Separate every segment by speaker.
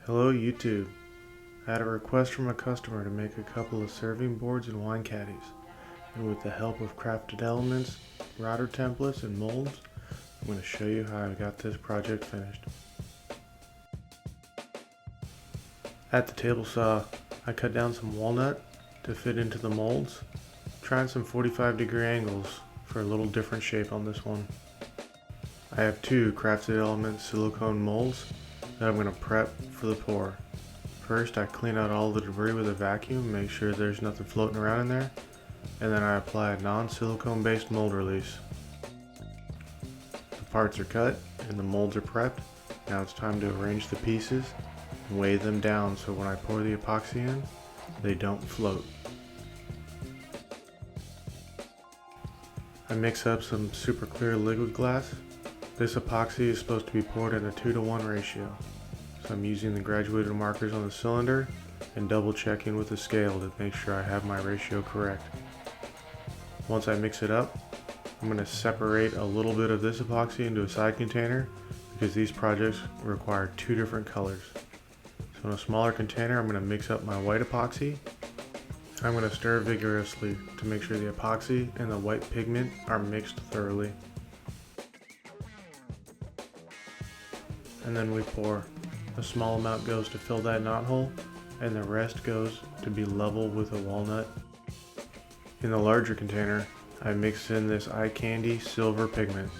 Speaker 1: Hello YouTube. I had a request from a customer to make a couple of serving boards and wine caddies, and with the help of crafted elements, router templates, and molds, I'm going to show you how I got this project finished. At the table saw, I cut down some walnut to fit into the molds, trying some 45-degree angles for a little different shape on this one. I have two crafted element silicone molds that I'm going to prep for the pour. First, I clean out all the debris with a vacuum, make sure there's nothing floating around in there, and then I apply a non-silicone based mold release. The parts are cut and the molds are prepped. Now it's time to arrange the pieces and weigh them down so when I pour the epoxy in, they don't float. I mix up some super clear liquid glass. This epoxy is supposed to be poured in a 2-to-1 ratio. So I'm using the graduated markers on the cylinder and double checking with the scale to make sure I have my ratio correct. Once I mix it up, I'm going to separate a little bit of this epoxy into a side container because these projects require two different colors. So in a smaller container, I'm going to mix up my white epoxy. I'm going to stir vigorously to make sure the epoxy and the white pigment are mixed thoroughly. And then we pour. A small amount goes to fill that knot hole, and the rest goes to be level with the walnut. In the larger container, I mix in this eye candy silver pigment.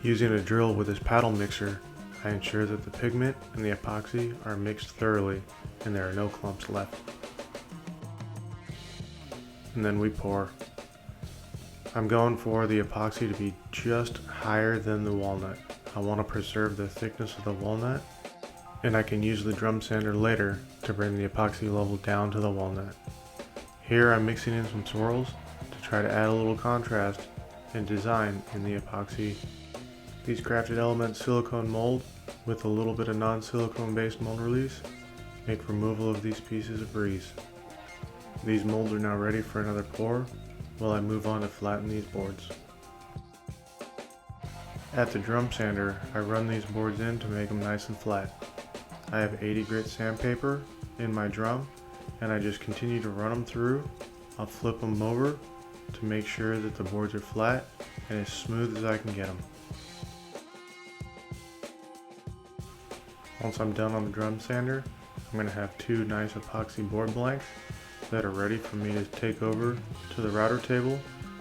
Speaker 1: Using a drill with this paddle mixer, I ensure that the pigment and the epoxy are mixed thoroughly and there are no clumps left. And then we pour. I'm going for the epoxy to be just higher than the walnut. I want to preserve the thickness of the walnut, and I can use the drum sander later to bring the epoxy level down to the walnut. Here I'm mixing in some swirls to try to add a little contrast and design in the epoxy. These crafted element silicone mold with a little bit of non-silicone based mold release make removal of these pieces a breeze. These molds are now ready for another pour while I move on to flatten these boards. At the drum sander, I run these boards in to make them nice and flat. I have 80 grit sandpaper in my drum, and I just continue to run them through. I'll flip them over to make sure that the boards are flat and as smooth as I can get them. Once I'm done on the drum sander, I'm going to have two nice epoxy board blanks that are ready for me to take over to the router table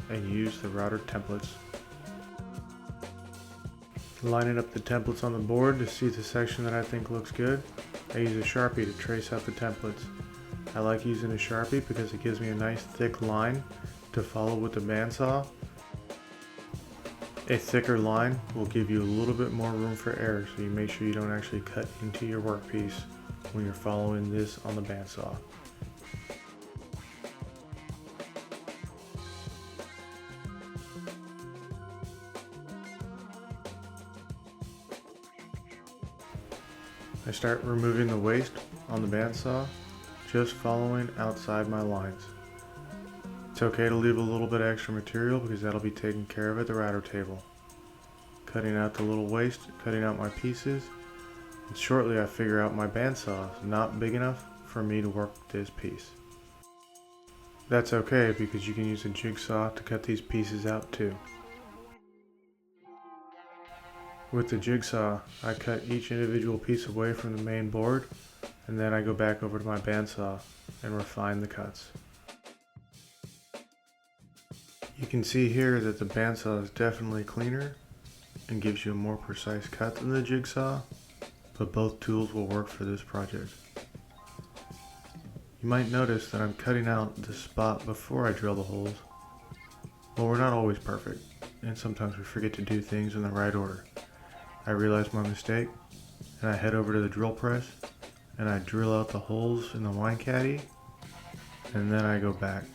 Speaker 1: and use the router templates. Lining up the templates on the board to see the section that I think looks good, I use a Sharpie to trace out the templates. I like using a Sharpie because it gives me a nice thick line to follow with the bandsaw. A thicker line will give you a little bit more room for error, so you make sure you don't actually cut into your workpiece when you're following this on the bandsaw. I start removing the waste on the bandsaw, just following outside my lines. It's okay to leave a little bit of extra material because that'll be taken care of at the router table. Cutting out the little waste, cutting out my pieces, and shortly I figure out my bandsaw is not big enough for me to work this piece. That's okay because you can use a jigsaw to cut these pieces out too. With the jigsaw, I cut each individual piece away from the main board, and then I go back over to my bandsaw and refine the cuts. You can see here that the bandsaw is definitely cleaner and gives you a more precise cut than the jigsaw, but both tools will work for this project. You might notice that I'm cutting out the spot before I drill the holes. Well, we're not always perfect, and sometimes we forget to do things in the right order. I realize my mistake, and I head over to the drill press, and I drill out the holes in the wine caddy, and then I go back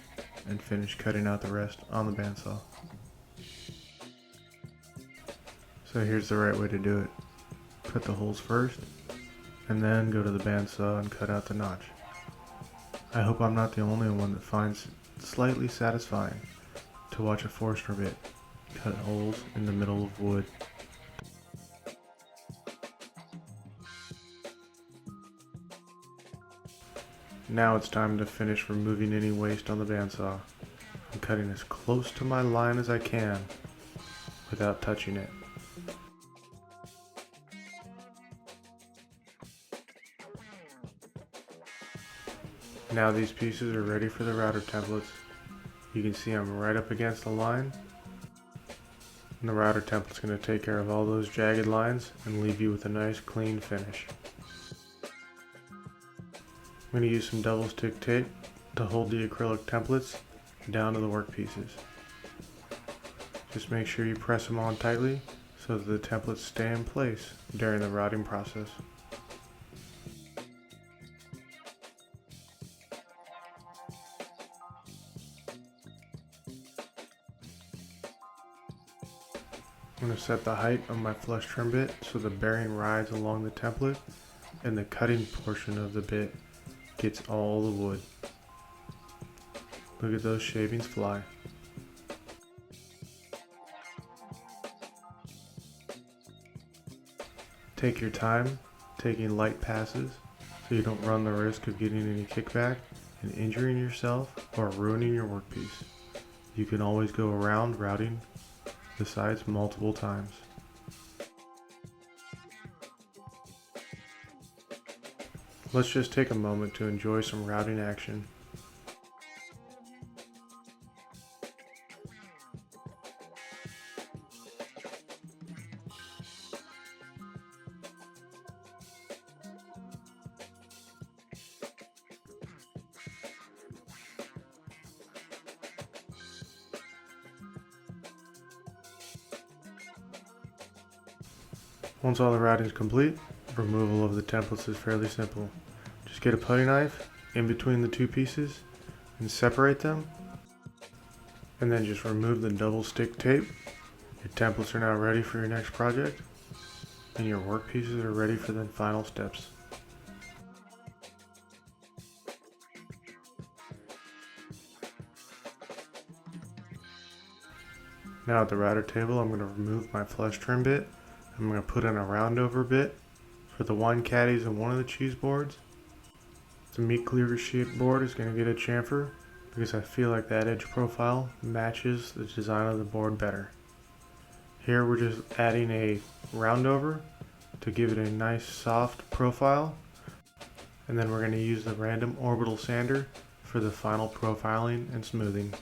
Speaker 1: and finish cutting out the rest on the bandsaw. So here's the right way to do it. Cut the holes first, and then go to the bandsaw and cut out the notch. I hope I'm not the only one that finds it slightly satisfying to watch a Forstner bit cut holes in the middle of wood. Now it's time to finish removing any waste on the bandsaw. I'm cutting as close to my line as I can without touching it. Now these pieces are ready for the router templates. You can see I'm right up against the line. And the router template's going to take care of all those jagged lines and leave you with a nice clean finish. I'm going to use some double stick tape to hold the acrylic templates down to the workpieces. Just make sure you press them on tightly so that the templates stay in place during the routing process. I'm going to set the height of my flush trim bit so the bearing rides along the template and the cutting portion of the bit gets all the wood. Look at those shavings fly. Take your time taking light passes so you don't run the risk of getting any kickback and injuring yourself or ruining your workpiece. You can always go around routing the sides multiple times. Let's just take a moment to enjoy some routing action. Once all the routing is complete, removal of the templates is fairly simple. Just get a putty knife in between the two pieces and separate them, and then just remove the double stick tape. Your templates are now ready for your next project, and your work pieces are ready for the final steps. Now at the router table, I'm going to remove my flush trim bit. I'm going to put in a round over bit for the wine caddies and one of the cheese boards. The meat cleaver sheet board is going to get a chamfer because I feel like that edge profile matches the design of the board better. Here we're just adding a round over to give it a nice soft profile, and then we're going to use the random orbital sander for the final profiling and smoothing.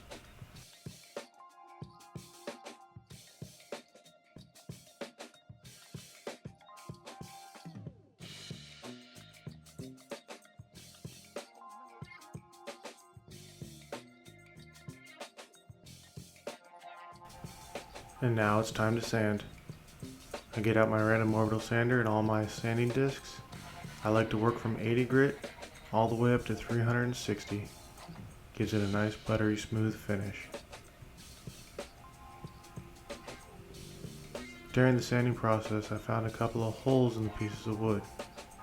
Speaker 1: And now it's time to sand. I get out my random orbital sander and all my sanding discs. I like to work from 80 grit all the way up to 360. Gives it a nice buttery smooth finish. During the sanding process, I found a couple of holes in the pieces of wood.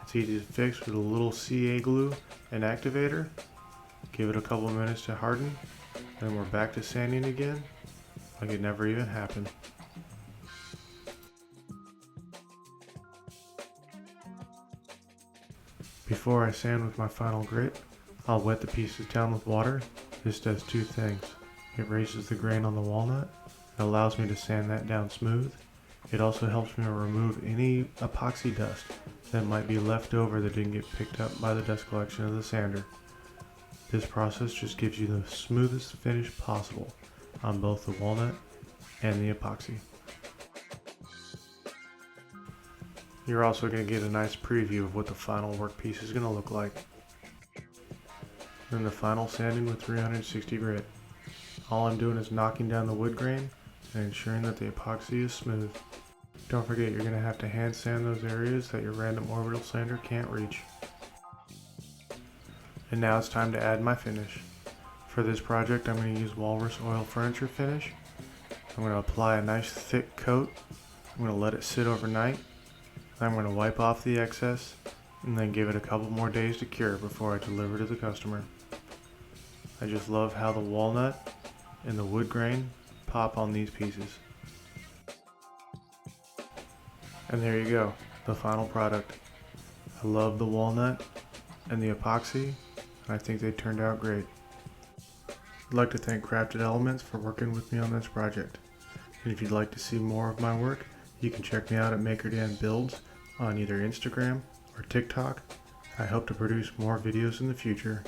Speaker 1: It's easy to fix with a little CA glue and activator. Give it a couple minutes to harden, and we're back to sanding again like it never even happened. Before I sand with my final grit, I'll wet the pieces down with water. This does two things. It raises the grain on the walnut and allows me to sand that down smooth. It also helps me remove any epoxy dust that might be left over that didn't get picked up by the dust collection of the sander. This process just gives you the smoothest finish possible on both the walnut and the epoxy. You're also going to get a nice preview of what the final workpiece is going to look like. Then the final sanding with 360 grit. All I'm doing is knocking down the wood grain and ensuring that the epoxy is smooth. Don't forget, you're going to have to hand sand those areas that your random orbital sander can't reach. And now it's time to add my finish. For this project, I'm going to use walrus oil furniture finish. I'm going to apply a nice thick coat. I'm going to let it sit overnight. I'm going to wipe off the excess and then give it a couple more days to cure before I deliver to the customer. I just love how the walnut and the wood grain pop on these pieces. And there you go, the final product. I love the walnut and the epoxy. and I think they turned out great. I'd like to thank Crafted Elements for working with me on this project. And if you'd like to see more of my work, you can check me out at MakerDan Builds on either Instagram or TikTok. I hope to produce more videos in the future.